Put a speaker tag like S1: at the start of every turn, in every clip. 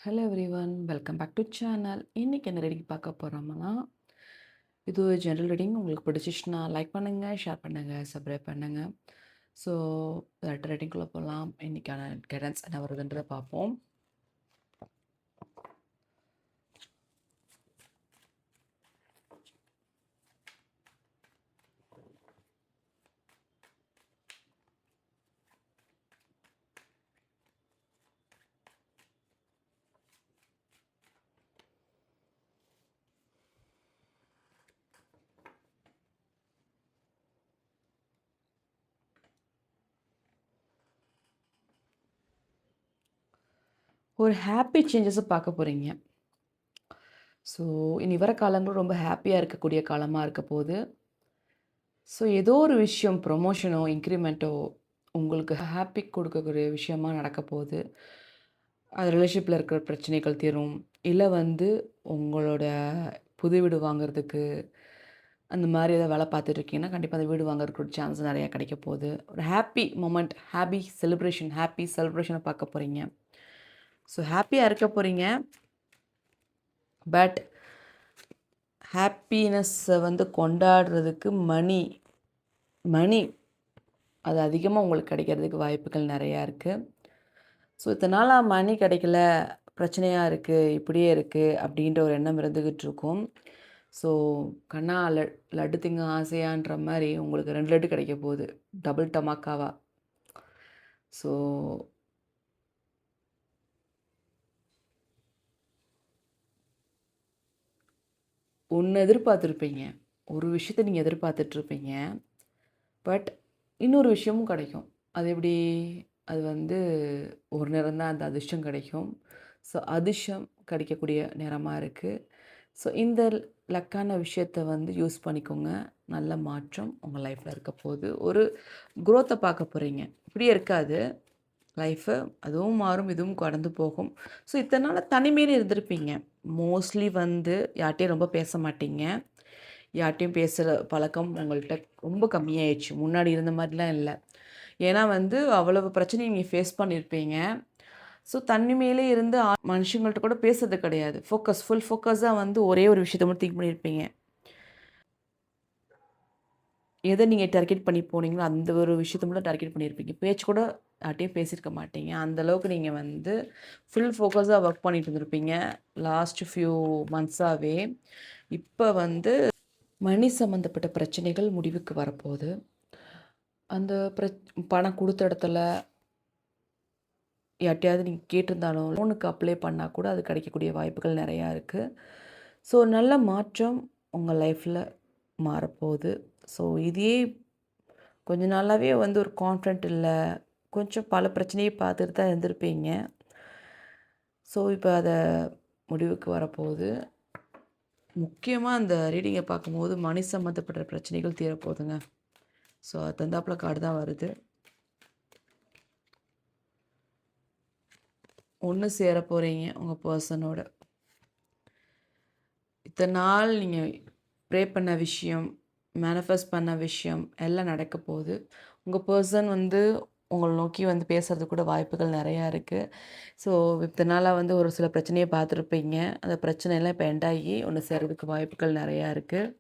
S1: Hello everyone, welcome back to channel. இன்றைக்கி என்ன reading பார்க்க போகிறோம்னா, இது ஒரு ஜென்ரல் ரீடிங். உங்களுக்கு பிடிச்சிச்சுன்னா லைக் பண்ணுங்கள், ஷேர் பண்ணுங்கள், சப்ஸ்கிரைப் பண்ணுங்கள். ஸோ லெட்டர் ரீடிங்குள்ளே போகலாம். இன்றைக்கான கைடன்ஸ் என்ன வருதுன்றதை பார்ப்போம். ஒரு ஹாப்பி சேஞ்சஸை பார்க்க போகிறீங்க. ஸோ இனி வர காலங்களும் ரொம்ப ஹாப்பியாக இருக்கக்கூடிய காலமாக இருக்க போகுது. ஸோ ஏதோ ஒரு விஷயம் ப்ரொமோஷனோ இன்க்ரிமெண்ட்டோ உங்களுக்கு ஹாப்பி கொடுக்கக்கூடிய விஷயமா நடக்க போகுது. அது ரிலேஷன்ஷிப்பில் இருக்கிற பிரச்சனைகள் தீரும். இல்லை உங்களோட புது வீடு வாங்குறதுக்கு அந்த மாதிரி ஏதாவது வேலை பார்த்துட்டு இருக்கீங்கன்னா, கண்டிப்பாக அந்த வீடு வாங்குறதுக்கு ஒரு சான்ஸ் நிறையா கிடைக்க போகுது. ஒரு ஹாப்பி மொமெண்ட், ஹாப்பி செலிப்ரேஷனை பார்க்க போகிறீங்க. ஸோ ஹாப்பியாக இருக்க போகிறீங்க. பட் ஹாப்பினஸ்ஸை கொண்டாடுறதுக்கு மணி அது அதிகமாக உங்களுக்கு கிடைக்கிறதுக்கு வாய்ப்புகள் நிறையா இருக்குது. ஸோ இத்தனை நாளாக மணி கிடைக்கல, பிரச்சனையாக இருக்குது, இப்படியே இருக்குது அப்படின்ற ஒரு எண்ணம் இருந்துக்கிட்டு இருக்கும். ஸோ கண்ணா லட்டு திங்க ஆசையான்ற மாதிரி உங்களுக்கு 2 லட்டு கிடைக்க போகுது, டபுள் டமாக்காவா. ஸோ ஒன்று எதிர்பார்த்துருப்பீங்க, ஒரு விஷயத்தை நீங்கள் எதிர்பார்த்துட்ருப்பீங்க. பட் இன்னொரு விஷயமும் கிடைக்கும். அது எப்படி? அது ஒரு நேரம் தான் அந்த அதிர்ஷ்டம் கிடைக்கும். ஸோ அதிர்ஷ்டம் கிடைக்கக்கூடிய நேரமாக இருக்குது. ஸோ இந்த லக்கான விஷயத்த யூஸ் பண்ணிக்கோங்க. நல்ல மாற்றம் உங்கள் லைஃப்பில் இருக்க போகுது. ஒரு குரோத்தை பார்க்க போகிறீங்க. இப்படியே இருக்காது லைஃபு. அதுவும் மாறும், இதுவும் கடந்து போகும். ஸோ இத்தனை நாள் தனிமையில இருந்திருப்பீங்க. மோஸ்ட்லி யார்கிட்டையும் ரொம்ப பேச மாட்டீங்க. யார்கிட்டையும் பேசுகிற பழக்கம் உங்கள்கிட்ட ரொம்ப கம்மியாயிடுச்சு. முன்னாடி இருந்த மாதிரிலாம் இல்லை. ஏன்னா அவ்வளவு பிரச்சனையை நீங்கள் ஃபேஸ் பண்ணியிருப்பீங்க. ஸோ தனிமையிலே இருந்து மனுஷங்கள்ட்ட கூட பேசுறது கிடையாது. ஃபுல் ஃபோக்கஸாக ஒரே ஒரு விஷயத்த மட்டும் திங்க் பண்ணியிருப்பீங்க. எதை நீங்கள் டார்கெட் பண்ணி போனீங்களோ அந்த ஒரு விஷயத்த மட்டும் டார்கெட் பண்ணியிருப்பீங்க. பேச்சு கூட யார்ட்டையும் பேசியிருக்க மாட்டீங்க. அந்தளவுக்கு நீங்கள் ஃபுல் ஃபோக்கஸாக ஒர்க் பண்ணிட்டு இருந்திருப்பீங்க லாஸ்ட் ஃபியூ மந்த்ஸாகவே. இப்போ மணி சம்மந்தப்பட்ட பிரச்சனைகள் முடிவுக்கு வரப்போகுது. அந்த பணம் கொடுத்த இடத்துல யார்ட்டையாவது நீங்கள் கேட்டிருந்தாலும் லோனுக்கு அப்ளை பண்ணால் கூட அது கிடைக்கக்கூடிய வாய்ப்புகள் நிறையா இருக்குது. ஸோ நல்ல மாற்றம் உங்கள் லைஃப்பில் மாறப்போகுது. ஸோ இதே கொஞ்ச நாளாகவே ஒரு கான்ஃபிடென்ட் இல்லை, கொஞ்சம் பல பிரச்சனையை பார்த்துட்டு தான் இருந்திருப்பீங்க. ஸோ இப்போ அதை முடிவுக்கு வரப்போகுது. முக்கியமாக அந்த ரீடிங்கை பார்க்கும்போது மணி சம்மந்தப்பட்ட பிரச்சனைகள் தீரப்போகுதுங்க. ஸோ அது தந்தாப்புல கார்டு தான் வருது. ஒன்று சேர போகிறீங்க உங்கள் பர்சனோட. இத்தனை நாள் நீங்கள் ப்ரே பண்ண விஷயம், மேனிஃபெஸ்ட் பண்ண விஷயம் எல்லாம் நடக்க போகுது. உங்கள் பர்சன் உங்களை நோக்கி பேசுறது கூட வாய்ப்புகள் நிறையா இருக்குது. ஸோ இத்தனை நாளாக ஒரு சில பிரச்சனையை பார்த்துருப்பீங்க. அந்த பிரச்சனையெல்லாம் இப்போ எண்ட் ஆகி ஒன்று சேர்றதுக்கு வாய்ப்புகள் நிறையா இருக்குது.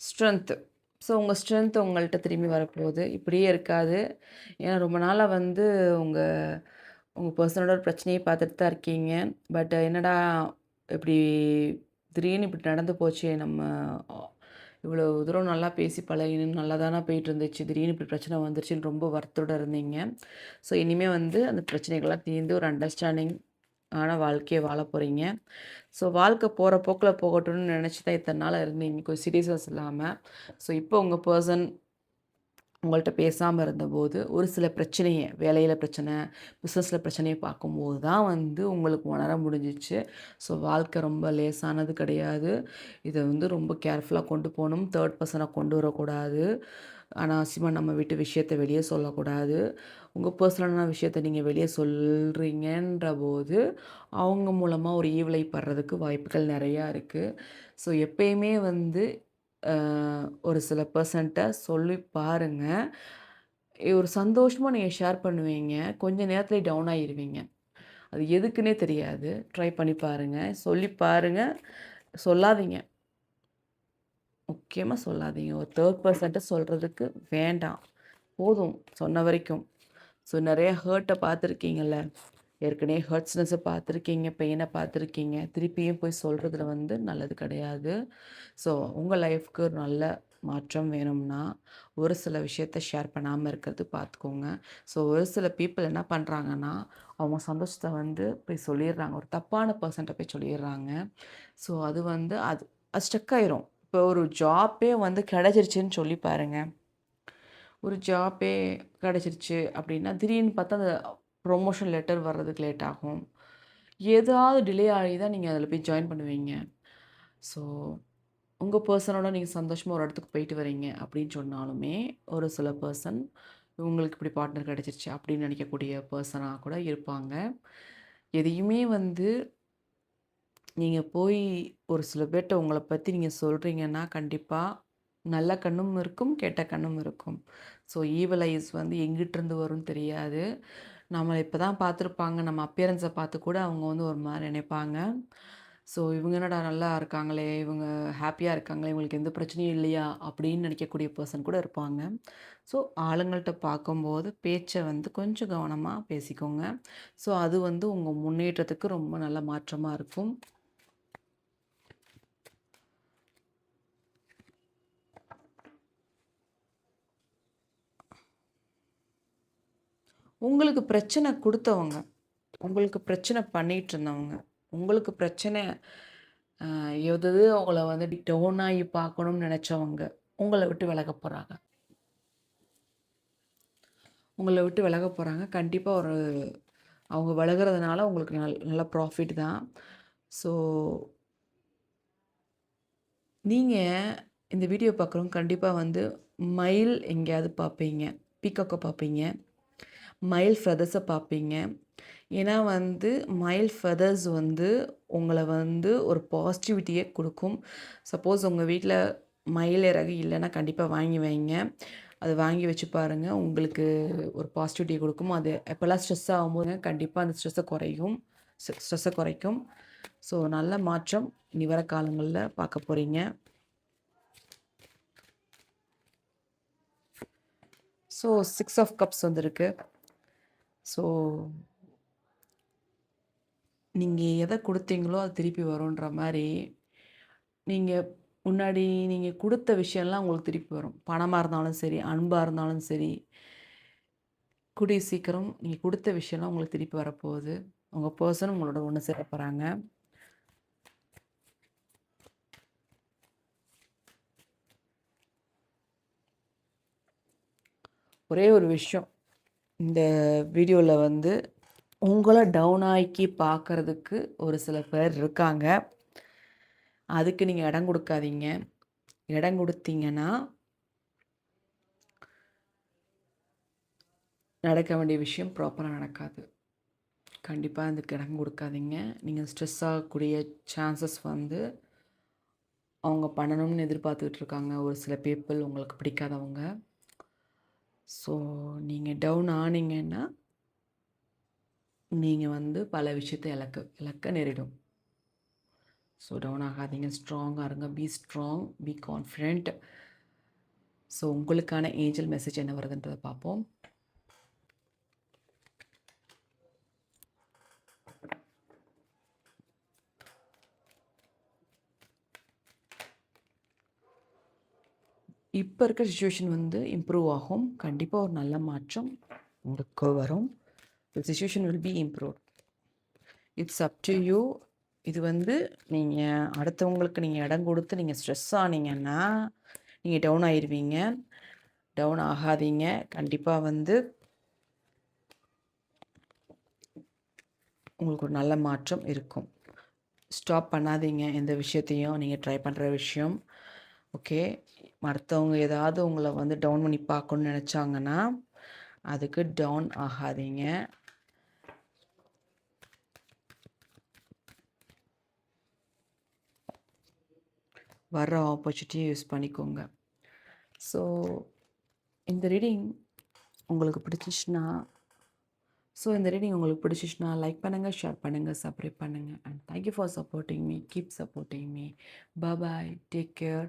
S1: ஸ்ட்ரென்த்து. ஸோ உங்கள் ஸ்ட்ரென்த் உங்கள்கிட்ட திரும்பி வரப்போகுது. இப்படியே இருக்காது. ஏன்னா ரொம்ப நாளாக உங்கள் உங்கள் பர்சனோட ஒரு பிரச்சனையை பார்த்துட்டு தான் இருக்கீங்க. பட் என்னடா இப்படி திடீர்னு இப்படி நடந்து போச்சே, நம்ம இவ்வளோ தூரம் நல்லா பேசி பழகின்னு நல்லா தானே போயிட்டு இருந்துச்சு, திடீர்னு இப்படி பிரச்சனை வந்துருச்சுன்னு ரொம்ப வருத்தத்தோடு இருந்தீங்க. ஸோ இனிமேல் அந்த பிரச்சனைகள்லாம் தீர்ந்து ஒரு அண்டர்ஸ்டாண்டிங் வாழ்க்கையை வாழ போகிறீங்க. ஸோ வாழ்க்கை போகிற போக்கில் போகட்டும்னு நினச்சி தான் இத்தனை நாள் இருந்தீங்க, கொஞ்சம் சீரியஸ்னஸ் இல்லாமல். ஸோ இப்போ உங்கள் பர்சன் உங்கள்கிட்ட பேசாமல் இருந்தபோது ஒரு சில பிரச்சனையை, வேலையில் பிரச்சனை, பிஸ்னஸில் பிரச்சனையை பார்க்கும்போது தான் உங்களுக்கு உணர முடிஞ்சிச்சு. ஸோ வாழ்க்கை ரொம்ப லேசானது கிடையாது. இதை ரொம்ப கேர்ஃபுல்லாக கொண்டு போகணும். தேர்ட் பர்சனை கொண்டு வரக்கூடாது. அனாவசியமாக நம்ம வீட்டு விஷயத்தை வெளியே சொல்லக்கூடாது. உங்கள் பர்சனலான விஷயத்தை நீங்கள் வெளியே சொல்கிறீங்கன்ற போது அவங்க மூலமாக ஒரு ஈவிலை படுறதுக்கு வாய்ப்புகள் நிறையா இருக்குது. ஸோ எப்பயுமே ஒரு சில பர்சன்ட்ட சொல்லி பாருங்கள். ஒரு சந்தோஷமா நீங்க ஷேர் பண்ணுவீங்க. கொஞ்ச நேரத்திலே டவுன் ஆயிருவீங்க. அது எதுக்குன்னே தெரியாது. ட்ரை பண்ணி பாருங்க. சொல்லி பாருங்க. சொல்லாதீங்க. முக்கியமா சொல்லாதீங்க. ஒரு தேர்ட் பெர்சன்ட்ட சொல்றதுக்கு வேண்டாம். போதும் சொன்ன வரைக்கும். ஸோ நெறைய ஹர்ட்ட பார்த்துருக்கீங்கல்ல. ஏற்கனவே ஹர்ட்ஸ்னஸ பார்த்துருக்கீங்க, பெயின பார்த்துருக்கீங்க. திருப்பியும் போய் சொல்றதுல வந்து நல்லது கிடையாது. ஸோ உங்க லைஃப்க்கு ஒரு நல்ல மாற்றம் வேணும்னா, ஒரு சில விஷயத்த ஷேர் பண்ணாம இருக்கிறது பார்த்துக்கோங்க. ஸோ ஒரு சில பீப்பிள் என்ன பண்றாங்கன்னா, அவங்க சந்தோஷத்த வந்து போய் சொல்லிர்றாங்க. ஒரு தப்பான பெர்சன்ட்ட போய் சொல்லிர்றாங்க. ஸோ அது வந்து அது ஸ்டக் ஆயிரும். இப்போ ஒரு ஜாப்பே வந்து கிடைச்சிருச்சுன்னு சொல்லி பாருங்க. ஒரு ஜாப்பே கிடைச்சிருச்சு அப்படின்னா, திடீர்னு பார்த்தா அந்த ப்ரொமோஷன் லெட்டர் வர்றதுக்கு லேட் ஆகும். ஏதாவது டிலே ஆகி தான் நீங்க அதில போய் ஜாயின் பண்ணுவீங்க. ஸோ உங்க பெர்சனோட நீங்க சந்தோஷமா ஒரு இடத்துக்கு போயிட்டு வரீங்க அப்படின்னு சொன்னாலுமே, ஒரு சில பெர்சன் இவங்களுக்கு இப்படி பார்ட்னர் கிடைச்சிருச்சு அப்படின்னு நினைக்கக்கூடிய பெர்சனா கூட இருப்பாங்க. எதையுமே வந்து நீங்க போய் ஒரு சில பேர்ட்ட உங்கள பத்தி நீங்க சொல்றீங்கன்னா, கண்டிப்பா நல்ல கண்ணும் இருக்கும், கெட்ட கண்ணும் இருக்கும். ஸோ ஈவில் ஐஸ் வந்து எங்கிட்டிருந்து வரும்னு தெரியாது. நம்மள இப்ப தான் பார்த்துருப்பாங்க. நம்ம அப்பியரன்ஸ பார்த்து கூட அவங்க வந்து ஒரு மாரி நினைப்பாங்க. ஸோ இவங்க என்னடா நல்லா இருக்காங்களே! இவங்க ஹேப்பியா இருக்காங்களே! இவங்களுக்கு எந்த பிரச்சனையும் இல்லையா? அப்படின்னு நினைக்கக்கூடிய பெர்சன் கூட இருப்பாங்க. ஸோ ஆளுங்கள்ட்ட பார்க்கும்போது பேச்ச வந்து கொஞ்சம் கவனமா பேசிக்கோங்க. ஸோ அது வந்து உங்க முன்னேற்றத்துக்கு ரொம்ப நல்ல மாற்றமா இருக்கும். உங்களுக்கு பிரச்சனை குடுத்தவங்க, உங்களுக்கு பிரச்சனை பண்ணிட்டுருந்தவங்க, உங்களுக்கு பிரச்சனை எதாவது உங்கள வந்து டவுன் ஆகி பார்க்கணும்னு நெனச்சவங்க, உங்கள விட்டு விலகப் போறாங்க. உங்கள விட்டு விலகப் போறாங்க. கண்டிப்பா அவங்க விலகுறதுனால உங்களுக்கு நல்ல ப்ராஃபிட் தான். ஸோ நீங்க இந்த வீடியோ பார்க்குறவங்க கண்டிப்பா வந்து மயில் எங்கேயாவது பார்ப்பீங்க. பீகாக்க பார்ப்பீங்க. மயில் ஃபெதர்ஸ பார்ப்பீங்க. ஏன்னா வந்து மயில் ஃபெதர்ஸ் வந்து உங்கள வந்து ஒரு பாசிட்டிவிட்டிய குடுக்கும். சப்போஸ் உங்க வீட்ல மயில் இறகு இல்லன்னா கண்டிப்பா வாங்கி வைங்க. அது வாங்கி வச்சு பாருங்க. உங்களுக்கு ஒரு பாசிட்டிவிட்டிய குடுக்கும். அது எப்பலாம் ஸ்ட்ரெஸ் ஆகும்போது கண்டிப்பா அந்த ஸ்ட்ரெஸ்ஸ குறைக்கும். ஸோ நல்ல மாற்றம் இனி வர காலங்கள்ல பார்க்க போறீங்க. ஸோ 6 ஆஃப் கப்ஸ் வந்திருக்கு. ஸோ நீங்க எத குடுத்தீங்களோ அது திருப்பி வரும்ன்ற மாரி, நீங்க முன்னாடி நீங்க குடுத்த விஷயம்லாம் உங்களுக்கு திருப்பி வரும். பணமா இருந்தாலும் சரி, அன்பா இருந்தாலும் சரி, கூடிய சீக்கிரம் நீங்க குடுத்த விஷயம்லாம் உங்களுக்கு திருப்பி வரப்போகுது. உங்க பெர்சன் உங்களோட ஒண்ணு சேர போறாங்க. ஒரே ஒரு விஷயம், இந்த வீடியோல வந்து உங்கள டவுன் ஆக்கி பார்க்கறதுக்கு ஒரு சில பேர் இருக்காங்க. அதுக்கு நீங்க இடம் குடுக்காதீங்க. இடம் குடுத்தீங்கன்னா, நடக்க வேண்டிய விஷயம் ப்ராப்பரா நடக்காது. கண்டிப்பா அதுக்கு இடம் குடுக்காதீங்க. நீங்க ஸ்ட்ரெஸ் ஆகக்கூடிய சான்சஸ் வந்து அவங்க பண்ணணும்னு எதிர்பார்த்துட்டு இருக்காங்க. ஒரு சில பீப்பிள் உங்களுக்கு பிடிக்காதவங்க. ஸோ நீங்க டவுன் ஆனீங்கன்னா, நீங்க வந்து பல விஷயத்த இழக்க நேரிடும். ஸோ டவுன் ஆகாதீங்க. ஸ்ட்ராங்கா இருங்க. Be strong, be confident. So உங்களுக்கான ஏஞ்சல் மெசேஜ் என்ன வருதுன்றத பார்ப்போம். இப்ப இருக்க சிச்சுவேஷன் வந்து இம்ப்ரூவ் ஆகும். கண்டிப்பா ஒரு நல்ல மாற்றம் உங்களுக்கு வரும். The situation will be improved. It's up to you. இது வந்து நீங்க அடுத்தவங்களுக்கு நீங்க இடம் குடுத்து நீங்க ஸ்ட்ரெஸ் ஆனீங்கன்னா, நீங்க டவுன் ஆயிருவீங்க. டவுன் ஆகாதீங்க. கண்டிப்பா வந்து உங்களுக்கு ஒரு நல்ல மாற்றம் இருக்கும். ஸ்டாப் பண்ணாதீங்க எந்த விஷயத்தையும் நீங்க ட்ரை பண்ற விஷயம். ஓகே. அடுத்தவங்க ஏதாவது உங்கள வந்து டவுன் பண்ணி பார்க்கணும்னு நெனச்சாங்கன்னா, அதுக்கு டவுன் ஆகாதீங்க. வர்ற ஆப்பர்ச்சுனிட்டிய யூஸ் பண்ணிக்கோங்க. ஸோ இந்த ரீடிங் உங்களுக்கு பிடிச்சிச்சுன்னா இந்த ரீடிங் உங்களுக்கு பிடிச்சிச்சுன்னா லைக் பண்ணுங்கள், ஷேர் பண்ணுங்கள், சப்ஸ்கிரைப் பண்ணுங்கள். And thank you for supporting me. Keep supporting me. Bye. Take care.